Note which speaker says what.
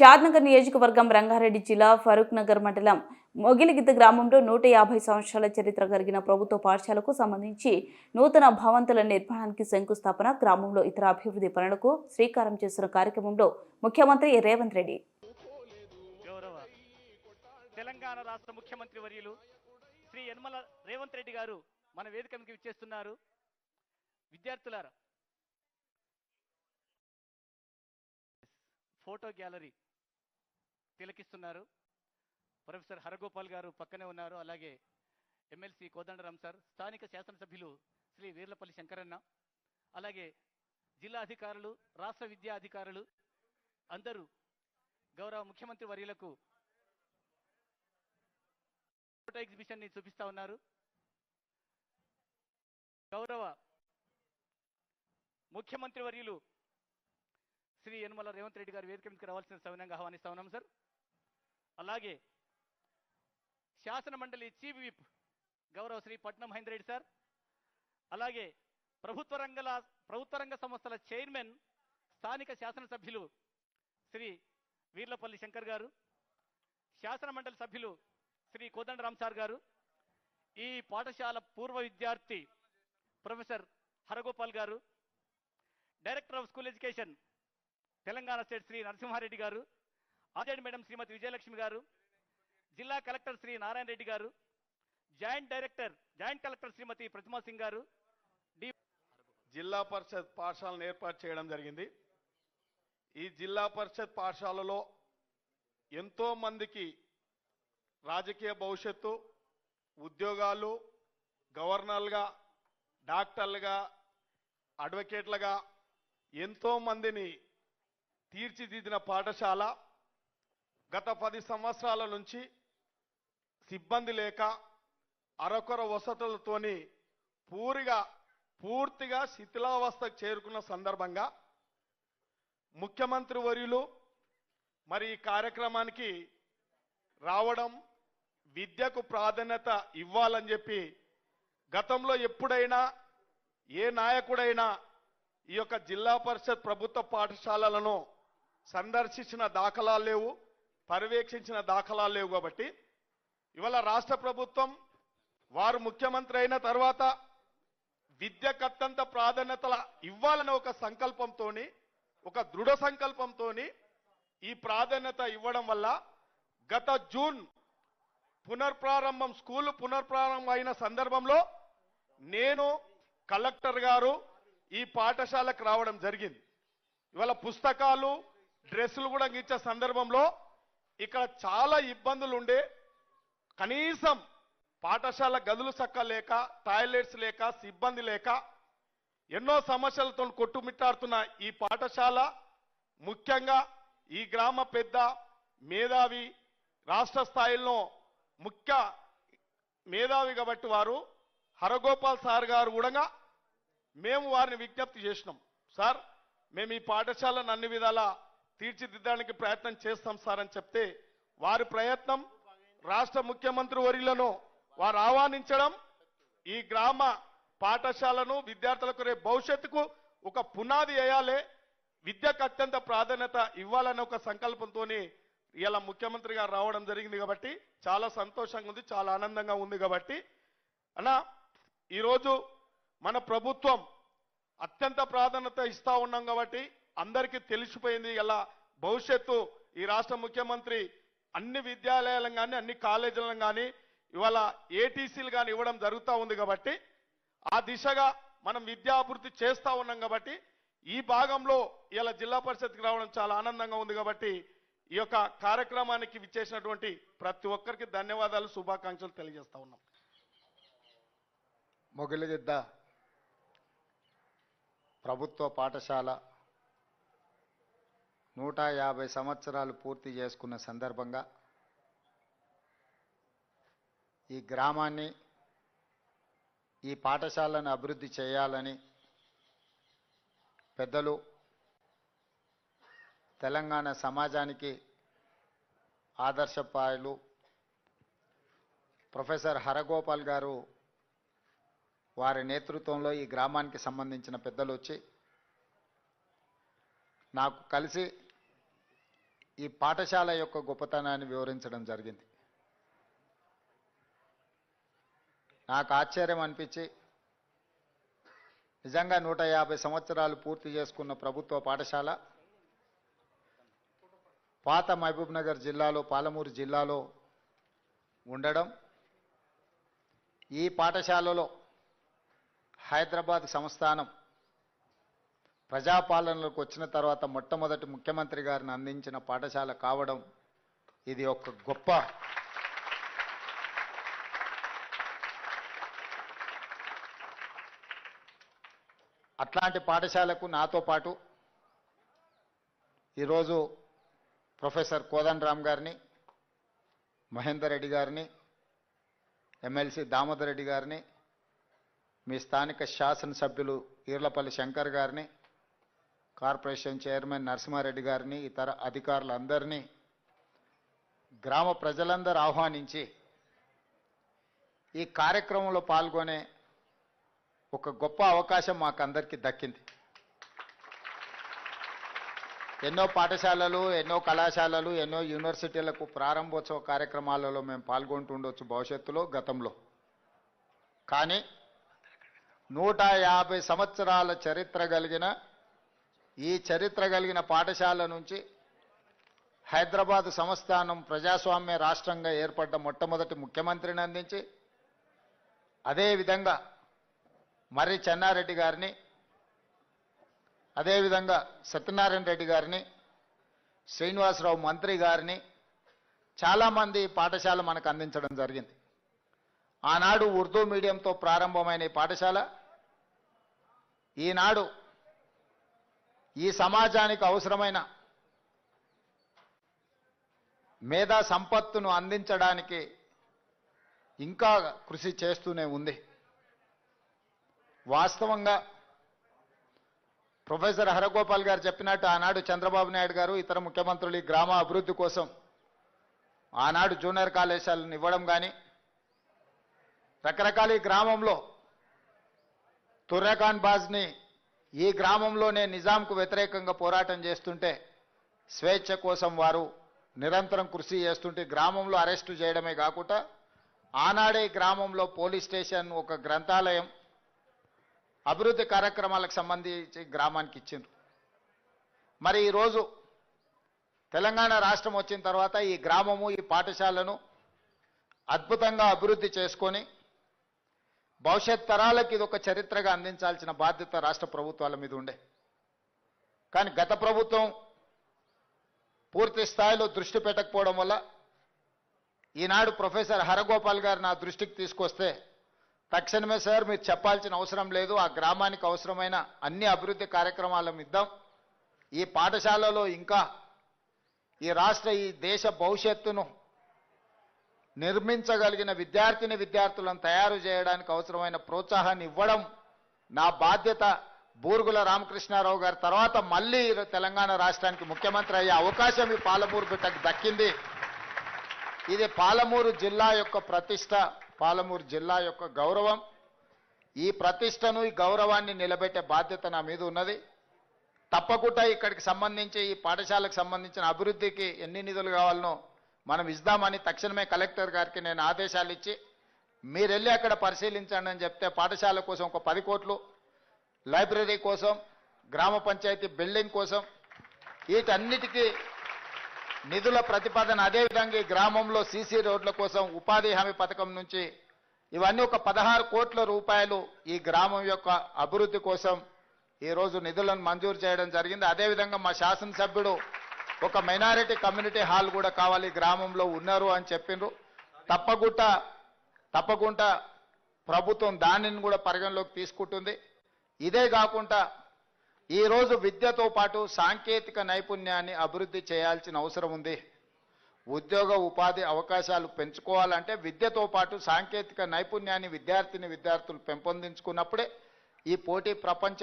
Speaker 1: షాద్నగర్ నియోజకవర్గం రంగారెడ్డి జిల్లా ఫరూక్ నగర్ మండలం మొగిలిగిద్ద గ్రామంలో 150 సంవత్సరాల చరిత్ర కలిగిన ప్రభుత్వ పాఠశాలకు సంబంధించి నూతన భవంతుల నిర్మాణానికి శంకుస్థాపన, గ్రామంలో ఇతర అభివృద్ధి పనులకు శ్రీకారం చేస్తున్న కార్యక్రమంలో ముఖ్యమంత్రి రేవంత్ రెడ్డి.
Speaker 2: తెలంగాణ రాష్ట్ర ముఖ్యమంత్రి వర్యులు శ్రీ యనమల రేవంత్ రెడ్డి గారు మన వేదికకి విచ్చేస్తున్నారు. విద్యార్థులారా, ఫోటో గ్యాలరీ తిలకిస్తున్నారు. ప్రొఫెసర్ హరగోపాల్ గారు పక్కనే ఉన్నారు. అలాగే ఎమ్మెల్సీ కోదండరాం సార్, స్థానిక శాసనసభ్యులు శ్రీ వీర్లపల్లి శంకరన్న, అలాగే జిల్లా అధికారులు, రాష్ట్ర విద్యా అధికారులు అందరూ గౌరవ ముఖ్యమంత్రి వర్యులకు ఫోటో ఎగ్జిబిషన్ ని చూపిస్తా ఉన్నారు. గౌరవ ముఖ్యమంత్రి వర్యులు శ్రీ యనమల రేవంత్ రెడ్డి గారు వేదిక మీదకి రావాల్సిన సవినంగా ఆహ్వానిస్తా ఉన్నాం సార్. అలాగే శాసన మండలి చీఫ్ విప్ గౌరవ శ్రీ పట్నం మహేందర్ రెడ్డి సార్, అలాగే ప్రభుత్వ రంగ సంస్థల చైర్మన్, స్థానిక శాసనసభ్యులు శ్రీ వీర్లపల్లి శంకర్ గారు, శాసన మండలి సభ్యులు శ్రీ కోదండరాం సార్ గారు, ఈ పాఠశాల పూర్వ విద్యార్థి ప్రొఫెసర్ హరగోపాల్ గారు, director of school education Telangana state Shri Narasimha Reddy గారు, ఆర్జెడ్ మేడం శ్రీమతి విజయలక్ష్మి గారు, జిల్లా కలెక్టర్ శ్రీ నారాయణ రెడ్డి గారు, జాయింట్ కలెక్టర్ శ్రీమతి ప్రతిమా సింగ్ గారు,
Speaker 3: జిల్లా పరిషత్ పాఠశాలను ఏర్పాటు చేయడం జరిగింది. ఈ జిల్లా పరిషత్ పాఠశాలలో ఎంతో మందికి రాజకీయ భవిష్యత్తు, ఉద్యోగాలు, గవర్నర్లుగా, డాక్టర్లుగా, అడ్వకేట్లుగా ఎంతో మందిని తీర్చిదిద్దిన పాఠశాల గత 10 సంవత్సరాల నుంచి సిబ్బంది లేక అరకొర వసతులతోని పూర్తిగా శిథిలావస్థకు చేరుకున్న సందర్భంగా ముఖ్యమంత్రి వర్యులు మరి ఈ కార్యక్రమానికి రావడం, విద్యకు ప్రాధాన్యత ఇవ్వాలని చెప్పి గతంలో ఎప్పుడైనా ఏ నాయకుడైనా ఈ యొక్క జిల్లా పరిషత్ ప్రభుత్వ పాఠశాలలను సందర్శించిన దాఖలాలు లేవు, పర్యవేక్షించిన దాఖలాలు లేవు. కాబట్టి ఇవాళ రాష్ట్ర ప్రభుత్వం వారు ముఖ్యమంత్రి అయిన తర్వాత విద్యకు అత్యంత ప్రాధాన్యత ఇవ్వాలని ఒక సంకల్పంతో, ఒక దృఢ సంకల్పంతో ఈ ప్రాధాన్యత ఇవ్వడం వల్ల గత జూన్ స్కూలు పునర్ప్రారంభం అయిన సందర్భంలో నేను, కలెక్టర్ గారు ఈ పాఠశాలకు రావడం జరిగింది. ఇవాళ పుస్తకాలు, డ్రెస్సులు కూడా ఇచ్చే సందర్భంలో ఇక్కడ చాలా ఇబ్బందులు ఉండే, కనీసం పాఠశాల గదులు లేక, టాయిలెట్స్ లేక, సిబ్బంది లేక ఎన్నో సమస్యలతో కొట్టుమిట్టాడుతున్న ఈ పాఠశాల ముఖ్యంగా ఈ గ్రామ పెద్ద మేధావి, రాష్ట్ర స్థాయిలో ముఖ్య మేధావి కాబట్టి వారు హరగోపాల్ సార్ గారు కూడా మేము వారిని విజ్ఞప్తి చేసినాం. సార్, మేము ఈ పాఠశాలను అన్ని విధాలా తీర్చిదిద్దడానికి ప్రయత్నం చేస్తాం సార్ అని చెప్తే వారి ప్రయత్నం, రాష్ట్ర ముఖ్యమంత్రి వర్యులను వారు ఆహ్వానించడం, ఈ గ్రామ పాఠశాలను విద్యార్థులకు రేపు భవిష్యత్తుకు ఒక పునాది వేయాలి, విద్యకు అత్యంత ప్రాధాన్యత ఇవ్వాలనే ఒక సంకల్పంతో ఇలా ముఖ్యమంత్రి గారు రావడం జరిగింది. కాబట్టి చాలా సంతోషంగా ఉంది, చాలా ఆనందంగా ఉంది. కాబట్టి అన్న, ఈరోజు మన ప్రభుత్వం అత్యంత ప్రాధాన్యత ఇస్తా ఉన్నాం కాబట్టి అందరికీ తెలిసిపోయింది. ఇలా భవిష్యత్తు ఈ రాష్ట్ర ముఖ్యమంత్రి అన్ని విద్యాలయాలను కానీ, అన్ని కాలేజీలను కానీ ఇవాళ ఏటీసీలు కానీ ఇవ్వడం జరుగుతూ ఉంది. కాబట్టి ఆ దిశగా మనం విద్యాభివృద్ధి చేస్తూ ఉన్నాం. కాబట్టి ఈ భాగంలో ఇలా జిల్లా పరిషత్కి రావడం చాలా ఆనందంగా ఉంది. కాబట్టి ఈ యొక్క కార్యక్రమానికి విచ్చేసినటువంటి ప్రతి ఒక్కరికి ధన్యవాదాలు, శుభాకాంక్షలు తెలియజేస్తా ఉన్నాం.
Speaker 4: మొగిలిగిద్ద ప్రభుత్వ పాఠశాల 150 సంవత్సరాలు పూర్తి చేసుకున్న సందర్భంగా ఈ గ్రామాన్ని, ఈ పాఠశాలను అభివృద్ధి చేయాలని పెద్దలు, తెలంగాణ సమాజానికి ఆదర్శప్రాయులు ప్రొఫెసర్ హరగోపాల్ గారు వారి నేతృత్వంలో ఈ గ్రామానికి సంబంధించిన పెద్దలు వచ్చి నాకు కలిసి ఈ పాఠశాల యొక్క గొప్పతనాన్ని వివరించడం జరిగింది. నాకు ఆశ్చర్యం అనిపించి నిజంగా 150 సంవత్సరాలు పూర్తి చేసుకున్న ప్రభుత్వ పాఠశాల పాత మహబూబ్నగర్ జిల్లాలో పాలమూరు జిల్లాలో ఉండడం, ఈ పాఠశాలలో హైదరాబాద్ సంస్థానం ప్రజాపాలనలోకి వచ్చిన తర్వాత మొట్టమొదటి ముఖ్యమంత్రి గారిని అందించిన పాఠశాల కావడం ఇది ఒక గొప్ప అట్లాంటి పాఠశాలకు నాతో పాటు ఈరోజు ప్రొఫెసర్ కోదండరామ్ గారిని, మహేందర్ రెడ్డి గారిని, ఎమ్మెల్సీ దామోదర్ రెడ్డి గారిని, మీ స్థానిక శాసనసభ్యులు ఈర్లపల్లి శంకర్ గారిని, కార్పొరేషన్ చైర్మన్ నరసింహారెడ్డి గారిని, ఇతర అధికారులందరినీ గ్రామ ప్రజలందరూ ఆహ్వానించి ఈ కార్యక్రమంలో పాల్గొనే ఒక గొప్ప అవకాశం మాకందరికీ దక్కింది. ఎన్నో పాఠశాలలు, ఎన్నో కళాశాలలు, ఎన్నో యూనివర్సిటీలకు ప్రారంభోత్సవ కార్యక్రమాలలో మేము పాల్గొంటుండొచ్చు భవిష్యత్తులో, గతంలో. కానీ 150 సంవత్సరాల చరిత్ర కలిగిన ఈ చరిత్ర కలిగిన పాఠశాల నుంచి హైదరాబాద్ సంస్థానం ప్రజాస్వామ్య రాష్ట్రంగా ఏర్పడ్డ మొట్టమొదటి ముఖ్యమంత్రిని అందించి, అదేవిధంగా మర్రి చెన్నారెడ్డి గారిని, అదేవిధంగా సత్యనారాయణ రెడ్డి గారిని, శ్రీనివాసరావు మంత్రి గారిని చాలామంది పాఠశాల మనకు అందించడం జరిగింది. ఆనాడు ఉర్దూ మీడియంతో ప్రారంభమైన ఈ పాఠశాల ఈనాడు ఈ సమాజానికి అవసరమైన మేధా సంపత్తును అందించడానికి ఇంకా కృషి చేస్తూనే ఉంది. వాస్తవంగా ప్రొఫెసర్ హరగోపాల్ గారు చెప్పినట్టు ఆనాడు చంద్రబాబు నాయుడు గారు, ఇతర ముఖ్యమంత్రులు ఈ గ్రామ అభివృద్ధి కోసం ఆనాడు జూనియర్ కళాశాలను ఇవ్వడం కానీ, రకరకాల ఈ గ్రామంలో తుర్రఖాన్ బాజ్ని ఈ గ్రామంలోనే నిజాంకు వ్యతిరేకంగా పోరాటం చేస్తుంటే స్వేచ్ఛ కోసం వారు నిరంతరం కృషి చేస్తుంటే గ్రామంలో అరెస్టు చేయడమే కాకుండా ఆనాడే గ్రామంలో పోలీస్ స్టేషన్, ఒక గ్రంథాలయం, అభివృద్ధి కార్యక్రమాలకు సంబంధించి గ్రామానికి ఇచ్చిండ్రు. మరి ఈరోజు తెలంగాణ రాష్ట్రం వచ్చిన తర్వాత ఈ గ్రామము, ఈ పాఠశాలను అద్భుతంగా అభివృద్ధి చేసుకొని భవిష్యత్ తరాలకు ఇది ఒక చరిత్రగా అందించాల్సిన బాధ్యత రాష్ట్ర ప్రభుత్వాల మీద ఉండే. కానీ గత ప్రభుత్వం పూర్తి స్థాయిలో దృష్టి పెట్టకపోవడం వల్ల ఈనాడు ప్రొఫెసర్ హరగోపాల్ గారు నా దృష్టికి తీసుకొస్తే తక్షణమే సార్ మీరు చెప్పాల్సిన అవసరం లేదు, ఆ గ్రామానికి అవసరమైన అన్ని అభివృద్ధి కార్యక్రమాలను ఇద్దాం, ఈ పాఠశాలలో ఇంకా ఈ రాష్ట్ర, ఈ దేశ భవిష్యత్తును నిర్మించగలిగిన విద్యార్థులను తయారు చేయడానికి అవసరమైన ప్రోత్సాహాన్ని ఇవ్వడం నా బాధ్యత. బూరుగుల రామకృష్ణారావు గారి తర్వాత మళ్ళీ తెలంగాణ రాష్ట్రానికి ముఖ్యమంత్రి అయ్యే అవకాశం ఈ పాలమూరు బిడ్డకు దక్కింది. ఇది పాలమూరు జిల్లా యొక్క ప్రతిష్ట, పాలమూరు జిల్లా యొక్క గౌరవం. ఈ ప్రతిష్టను, ఈ గౌరవాన్ని నిలబెట్టే బాధ్యత నా మీద ఉన్నది. తప్పకుండా ఇక్కడికి సంబంధించి, ఈ పాఠశాలకు సంబంధించిన అభివృద్ధికి ఎన్ని నిధులు కావాలనో మనం ఇద్దామని తక్షణమే కలెక్టర్ గారికి నేను ఆదేశాలు ఇచ్చి, మీరు వెళ్ళి అక్కడ పరిశీలించండి అని చెప్తే పాఠశాల కోసం ఒక 10 కోట్లు, లైబ్రరీ కోసం, గ్రామ పంచాయతీ బిల్డింగ్ కోసం, వీటన్నిటికీ నిధుల ప్రతిపాదన, అదేవిధంగా ఈ గ్రామంలో సీసీ రోడ్ల కోసం, ఉపాధి హామీ పథకం నుంచి ఇవన్నీ ఒక 16 కోట్ల రూపాయలు ఈ గ్రామం యొక్క అభివృద్ధి కోసం ఈరోజు నిధులను మంజూరు చేయడం జరిగింది. అదేవిధంగా మా శాసనసభ్యుడు ఒక మైనారిటీ కమ్యూనిటీ హాల్ కూడా కావాలి గ్రామంలో ఉన్నారు అని చెప్పిండ్రు. తప్పకుండా ప్రభుత్వం దానిని కూడా పరిగణలోకి తీసుకుంటుంది. ఇదే కాకుండా ఈరోజు విద్యతో పాటు సాంకేతిక నైపుణ్యాన్ని అభివృద్ధి చేయాల్సిన అవసరం ఉంది. ఉద్యోగ ఉపాధి అవకాశాలు పెంచుకోవాలంటే విద్యతో పాటు సాంకేతిక నైపుణ్యాన్ని విద్యార్థులు పెంపొందించుకున్నప్పుడే ఈ పోటీ ప్రపంచ